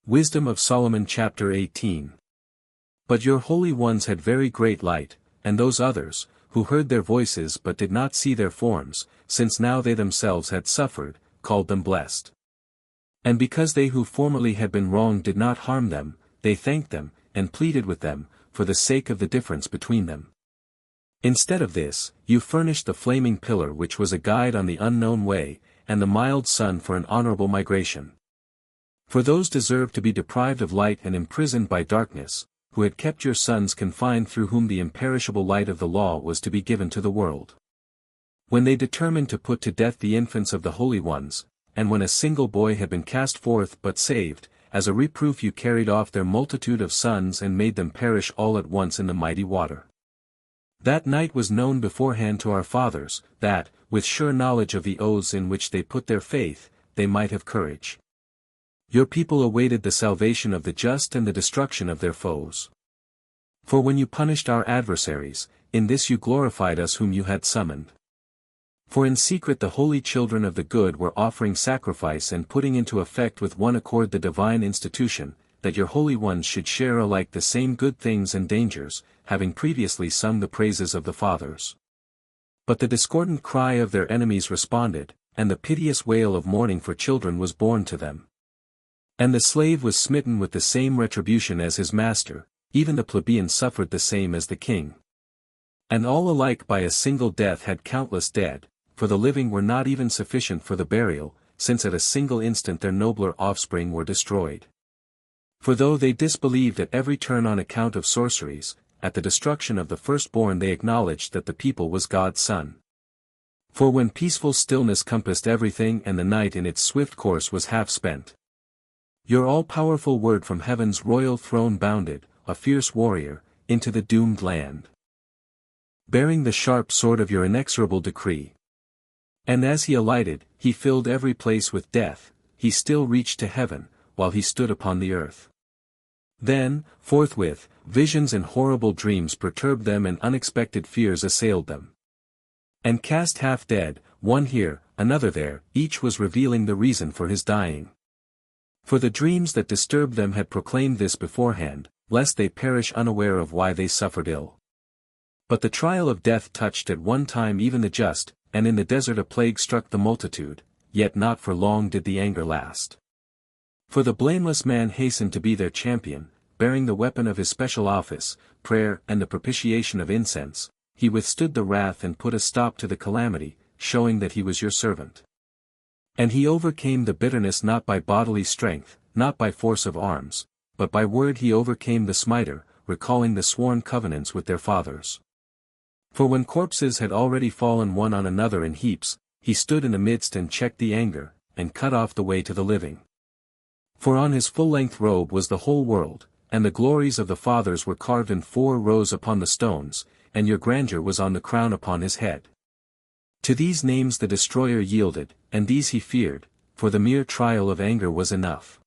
Wisdom of Solomon chapter 18. But your holy ones had very great light, and those others, who heard their voices but did not see their forms, since now they themselves had suffered, called them blessed. And because they who formerly had been wronged did not harm them, they thanked them, and pleaded with them, for the sake of the difference between them. Instead of this, you furnished the flaming pillar which was a guide on the unknown way, and the mild sun for an honorable migration. For those deserved to be deprived of light and imprisoned by darkness, who had kept your sons confined through whom the imperishable light of the law was to be given to the world. When they determined to put to death the infants of the holy ones, and when a single boy had been cast forth but saved, as a reproof you carried off their multitude of sons and made them perish all at once in the mighty water. That night was known beforehand to our fathers, that, with sure knowledge of the oaths in which they put their faith, they might have courage. Your people awaited the salvation of the just and the destruction of their foes. For when you punished our adversaries, in this you glorified us whom you had summoned. For in secret the holy children of the good were offering sacrifice and putting into effect with one accord the divine institution, that your holy ones should share alike the same good things and dangers, having previously sung the praises of the fathers. But the discordant cry of their enemies responded, and the piteous wail of mourning for children was borne to them. And the slave was smitten with the same retribution as his master, even the plebeian suffered the same as the king. And all alike by a single death had countless dead, for the living were not even sufficient for the burial, since at a single instant their nobler offspring were destroyed. For though they disbelieved at every turn on account of sorceries, at the destruction of the firstborn they acknowledged that the people was God's son. For when peaceful stillness compassed everything and the night in its swift course was half spent, your all-powerful word from heaven's royal throne bounded, a fierce warrior, into the doomed land, bearing the sharp sword of your inexorable decree. And as he alighted, he filled every place with death, he still reached to heaven, while he stood upon the earth. Then, forthwith, visions and horrible dreams perturbed them and unexpected fears assailed them. And cast half dead, one here, another there, each was revealing the reason for his dying. For the dreams that disturbed them had proclaimed this beforehand, lest they perish unaware of why they suffered ill. But the trial of death touched at one time even the just, and in the desert a plague struck the multitude, yet not for long did the anger last. For the blameless man hastened to be their champion, bearing the weapon of his special office, prayer and the propitiation of incense, he withstood the wrath and put a stop to the calamity, showing that he was your servant. And he overcame the bitterness not by bodily strength, not by force of arms, but by word he overcame the smiter, recalling the sworn covenants with their fathers. For when corpses had already fallen one on another in heaps, he stood in the midst and checked the anger, and cut off the way to the living. For on his full-length robe was the whole world, and the glories of the fathers were carved in 4 rows upon the stones, and your grandeur was on the crown upon his head. To these names the destroyer yielded, and these he feared, for the mere trial of anger was enough.